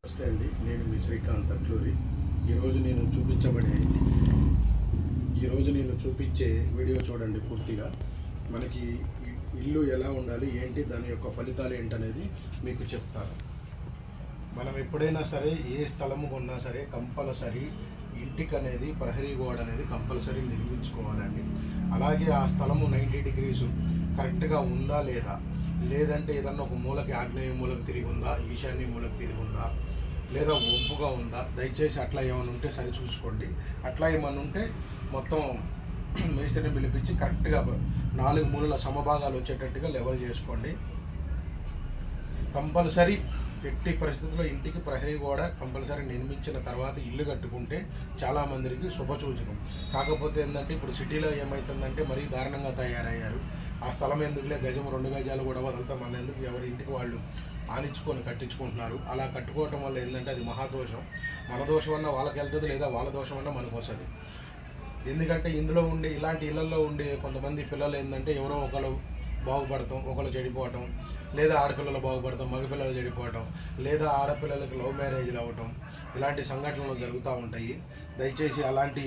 నమస్తే అండి, నేను మీ శ్రీకాంత్ అట్లూరి. ఈరోజు నేను చూపించే వీడియో చూడండి పూర్తిగా. మనకి ఇల్లు ఎలా ఉండాలి, ఏంటి దాని యొక్క ఫలితాలు ఏంటనేది మీకు చెప్తాను. మనం ఎప్పుడైనా సరే ఏ స్థలము కొన్నా సరే కంపల్సరీ ఇంటికి అనేది ప్రహరీ గోడ అనేది కంపల్సరీ నిర్మించుకోవాలండి. అలాగే ఆ స్థలము 90 డిగ్రీస్ కరెక్ట్గా ఉందా లేదా, లేదంటే ఏదన్నా ఒక మూలకి ఆగ్నేయ మూలకు తిరిగి ఉందా, ఈశాన్య మూలకు తిరిగి ఉందా, లేదా ఒంపుగా ఉందా, దయచేసి అట్లా ఏమైనా ఉంటే సరి చూసుకోండి. అట్లా ఏమైనా ఉంటే మొత్తం మేస్త్రిని పిలిపించి కరెక్ట్గా 4 మూలల సమభాగాలు వచ్చేటట్టుగా లెవెల్ చేసుకోండి. కంపల్సరీ ఎట్టి పరిస్థితుల్లో ఇంటికి ప్రహరీ గోడ కంపల్సరీ నిర్మించిన తర్వాత ఇల్లు కట్టుకుంటే చాలామందికి శుభసూచకం. కాకపోతే ఏంటంటే ఇప్పుడు సిటీలో ఏమవుతుందంటే మరీ దారుణంగా తయారయ్యారు. ఆ స్థలం ఎందుకులే, గజం 2 గజాలు కూడా వదులుతాం మన ఎందుకు, ఎవరి ఇంటికి వాళ్ళు ఆనించుకొని కట్టించుకుంటున్నారు. అలా కట్టుకోవటం వల్ల ఏంటంటే అది మహాదోషం. మన దోషం అన్న వాళ్ళకి వెళ్తుంది, లేదా వాళ్ళ దోషం అన్న మనకు వస్తుంది. ఎందుకంటే ఇందులో ఉండే ఇలాంటి ఇళ్లలో ఉండే కొంతమంది పిల్లలు ఏంటంటే ఎవరో ఒకరు బాగుపడటం, ఒకళ్ళు చెడిపోవటం, లేదా ఆడపిల్లలు బాగుపడటం, మగపిల్లలు చెడిపోవటం, లేదా ఆడపిల్లలకి లవ్ మ్యారేజ్లు అవ్వటం, ఇలాంటి సంఘటనలు జరుగుతూ ఉంటాయి. దయచేసి అలాంటి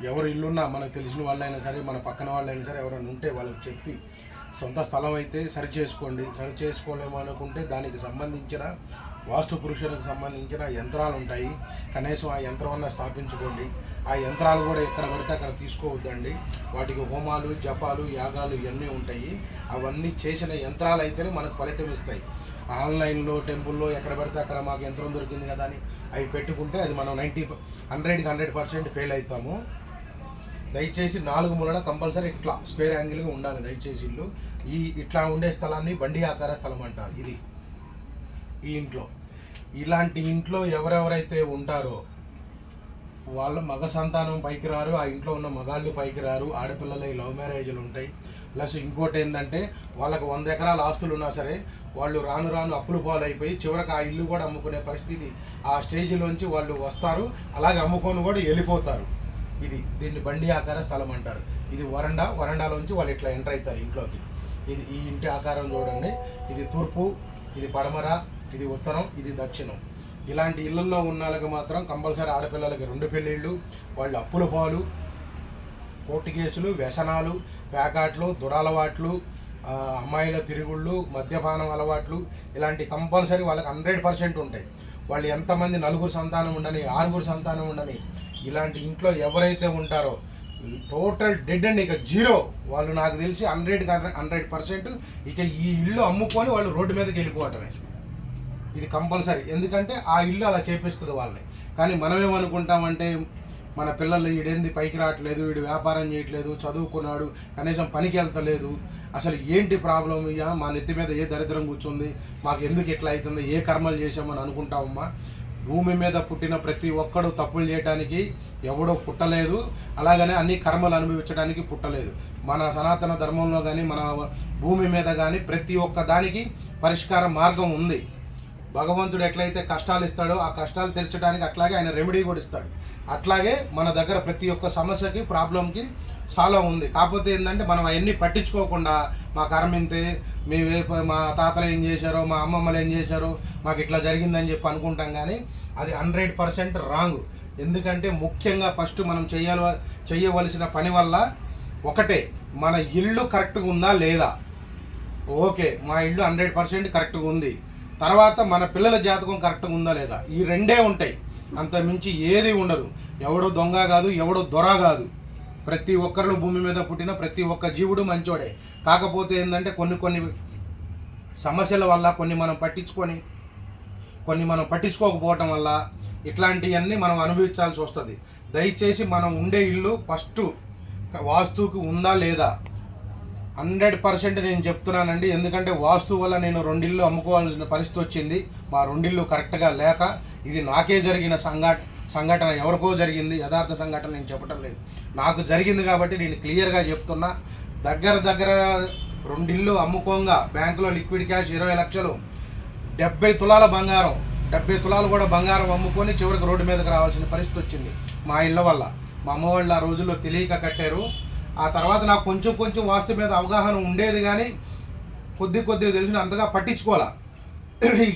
ఎవరు ఇల్లున్నా మనకు తెలిసిన వాళ్ళైనా సరే, మన పక్కన వాళ్ళైనా సరే ఎవరైనా ఉంటే వాళ్ళకి చెప్పి, సొంత స్థలం అయితే సరి చేసుకోండి. సరి చేసుకోలేమో అనుకుంటే దానికి సంబంధించిన వాస్తు పురుషులకు సంబంధించిన యంత్రాలు ఉంటాయి, కనీసం ఆ యంత్రం అన్నా స్థాపించుకోండి. ఆ యంత్రాలు కూడా ఎక్కడ పడితే అక్కడ తీసుకోవద్దండి. వాటికి హోమాలు, జపాలు, యాగాలు ఇవన్నీ ఉంటాయి. అవన్నీ చేసిన యంత్రాలు అయితేనే మనకు ఫలితం ఇస్తాయి. ఆన్లైన్లో, టెంపుల్లో ఎక్కడ పడితే అక్కడ మాకు యంత్రం దొరికింది కదా అని అవి పెట్టుకుంటే అది మనం 100% ఫెయిల్ అవుతాము. దయచేసి 4 మూలల కంపల్సరీ ఇట్లా స్క్వేర్ యాంగిల్గా ఉండాలి. దయచేసి ఇల్లు ఇట్లా ఉండే స్థలాన్ని బండి ఆకార స్థలం అంటారు. ఇది ఈ ఇంట్లో, ఇలాంటి ఇంట్లో ఎవరెవరైతే ఉంటారో వాళ్ళ మగ సంతానం పైకి రారు, ఆ ఇంట్లో ఉన్న మగాళ్ళు పైకి రారు, ఆడపిల్లలై లవ్ మ్యారేజ్లు ఉంటాయి. ప్లస్ ఇంకోటి ఏంటంటే వాళ్ళకు 100 ఎకరాల ఆస్తులు ఉన్నా సరే వాళ్ళు రాను రాను అప్పులు పాలైపోయి చివరికి ఆ ఇల్లు కూడా అమ్ముకునే పరిస్థితి, ఆ స్టేజ్లోంచి వాళ్ళు వస్తారు. అలాగే అమ్ముకొని కూడా వెళ్ళిపోతారు. దీన్ని బండి ఆకార స్థలం అంటారు. ఇది వరండాలోంచి వాళ్ళు ఇట్లా ఎంటర్ అవుతారు ఇంట్లోకి. ఈ ఇంటి ఆకారం చూడండి. ఇది తూర్పు, ఇది పడమర, ఇది ఉత్తరం, ఇది దక్షిణం. ఇలాంటి ఇళ్లలో ఉన్న వాళ్ళకి మాత్రం కంపల్సరీ ఆడపిల్లలకి 2 పెళ్ళిళ్ళు, వాళ్ళు అప్పుల పాలు, కోర్టు కేసులు, వ్యసనాలు, ప్యాకాట్లు, దురలవాట్లు, అమ్మాయిల తిరుగుళ్ళు, మద్యపానం అలవాట్లు, ఇలాంటి కంపల్సరీ వాళ్ళకి 100% ఉంటాయి. వాళ్ళు ఎంతమంది 4 సంతానం ఉండని, 6 సంతానం ఉండని, ఇలాంటి ఇంట్లో ఎవరైతే ఉంటారో టోటల్ డెడ్ అండ్ ఇక జీరో. వాళ్ళు నాకు తెలిసి 100% ఇక ఈ ఇల్లు అమ్ముకొని వాళ్ళు రోడ్డు మీదకి వెళ్ళిపోవటమే. ఇది కంపల్సరీ. ఎందుకంటే ఆ ఇల్లు అలా చేపిస్తుంది వాళ్ళని. కానీ మనమేమనుకుంటామంటే మన పిల్లలు వీడేంది పైకి రావట్లేదు, వీడు వ్యాపారం చేయట్లేదు, చదువుకున్నాడు, కనీసం పనికి వెళ్తలేదు, అసలు ఏంటి ప్రాబ్లం, ఇక మా నెత్తి మీద ఏ దరిద్రం కూర్చుంది, మాకు ఎందుకు ఇట్లా అవుతుంది, ఏ కర్మలు చేసామని అనుకుంటామమ్మా. భూమి మీద పుట్టిన ప్రతి ఒక్కడు తప్పులు చేయడానికి ఎవడో పుట్టలేదు, అలాగనే అన్ని కర్మలు అనుభవించడానికి పుట్టలేదు. మన సనాతన ధర్మంలో కానీ మన భూమి మీద కానీ ప్రతి ఒక్క దానికి పరిష్కార మార్గం ఉంది. భగవంతుడు ఎట్లయితే కష్టాలు ఇస్తాడో ఆ కష్టాలు తీర్చడానికి అట్లాగే ఆయన రెమెడీ కూడా ఇస్తాడు. అట్లాగే మన దగ్గర ప్రతి ఒక్క సమస్యకి, ప్రాబ్లంకి సాల్వ్ ఉంది. కాకపోతే ఏంటంటే మనం అవన్నీ పట్టించుకోకుండా మా కర్మింతే, మా తాతలు ఏం చేశారో, మా అమ్మమ్మలు ఏం చేశారో, మాకు ఇట్లా జరిగిందని చెప్పి అనుకుంటాం. కానీ అది 100% రాంగ్. ఎందుకంటే ముఖ్యంగా ఫస్ట్ మనం చేయవలసిన పని వల్ల ఒకటే, మన ఇల్లు కరెక్ట్గా ఉందా లేదా. ఓకే, మా ఇల్లు 100% కరెక్ట్గా ఉంది. తర్వాత మన పిల్లల జాతకం కరెక్ట్గా ఉందా లేదా. ఈ 2 ఉంటాయి, అంత మించి ఏది ఉండదు. ఎవడో దొంగ కాదు, ఎవడో దొర కాదు. ప్రతి ఒక్కరిలో భూమి మీద పుట్టిన ప్రతి ఒక్క జీవుడు మంచోడే. కాకపోతే ఏంటంటే కొన్ని సమస్యల వల్ల కొన్ని మనం పట్టించుకోకపోవటం వల్ల ఇట్లాంటివన్నీ మనం అనుభవించాల్సి వస్తుంది. దయచేసి మనం ఉండే ఇల్లు ఫస్ట్ వాస్తువుకి ఉందా లేదా 100% నేను చెప్తున్నానండి. ఎందుకంటే వాస్తు వల్ల నేను 2 ఇళ్ళు అమ్ముకోవాల్సిన పరిస్థితి వచ్చింది. మా 2 ఇళ్ళు కరెక్ట్గా లేక, ఇది నాకే జరిగిన సంఘటన, ఎవరికో జరిగింది, యథార్థ సంఘటన నేను చెప్పటం లేదు, నాకు జరిగింది కాబట్టి నేను క్లియర్గా చెప్తున్నా. దగ్గర 2 ఇళ్ళు అమ్ముకోగా బ్యాంకులో లిక్విడ్ క్యాష్ 20 లక్షలు, 70 తులాల బంగారం, 70 తులాలు కూడా బంగారం అమ్ముకొని చివరికి రోడ్డు మీదకి రావాల్సిన పరిస్థితి వచ్చింది మా ఇళ్ళ వల్ల. మా అమ్మ వాళ్ళు ఆ రోజుల్లో తెలియక కట్టారు. ఆ తర్వాత నాకు కొంచెం వాస్తు మీద అవగాహన ఉండేది, కానీ కొద్దిగా తెలిసిన అంతగా పట్టించుకోవాలా.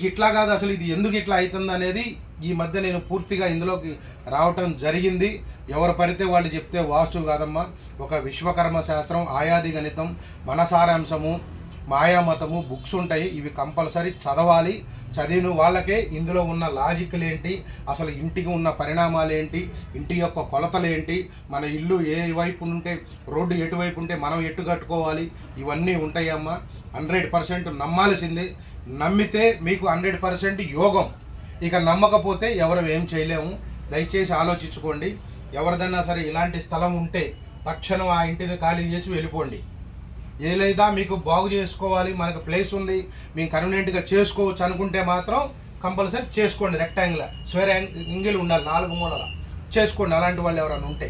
ఇట్లా కాదు అసలు ఇది ఎందుకు ఇట్లా అవుతుంది అనేది ఈ మధ్య నేను పూర్తిగా ఇందులోకి రావటం జరిగింది. ఎవరు పడితే వాళ్ళు చెప్తే వాస్తు కాదమ్మా. ఒక విశ్వకర్మ శాస్త్రం, ఆయాది గణితం, మనసారాంశము, మాయామతము బుక్స్ ఉంటాయి. ఇవి కంపల్సరీ చదవాలి. చదివిన వాళ్ళకే ఇందులో ఉన్న లాజిక్లు ఏంటి, అసలు ఇంటికి ఉన్న పరిణామాలు ఏంటి, ఇంటి యొక్క కొలతలు ఏంటి, మన ఇల్లు ఏ వైపు ఉంటే, రోడ్డు ఎటువైపు ఉంటే మనం ఎటు కట్టుకోవాలి, ఇవన్నీ ఉంటాయమ్మా. 100% నమ్మాల్సిందే. నమ్మితే మీకు 100% యోగం. ఇక నమ్మకపోతే ఎవరు ఏం చేయలేము. దయచేసి ఆలోచించుకోండి. ఎవరిదైనా సరే ఇలాంటి స్థలం ఉంటే తక్షణం ఆ ఇంటిని ఖాళీ చేసి వెళ్ళిపోండి. ఏదైనా మీకు బాగు చేసుకోవాలి, మనకు ప్లేస్ ఉంది, మేము కన్వీనియంట్గా చేసుకోవచ్చు అనుకుంటే మాత్రం కంపల్సరీ చేసుకోండి. రెక్టాంగిల్ స్క్వేర్ యాంగిల్ ఉండాలి, 4 మూలల చేసుకోండి. అలాంటి వాళ్ళు ఎవరైనా ఉంటే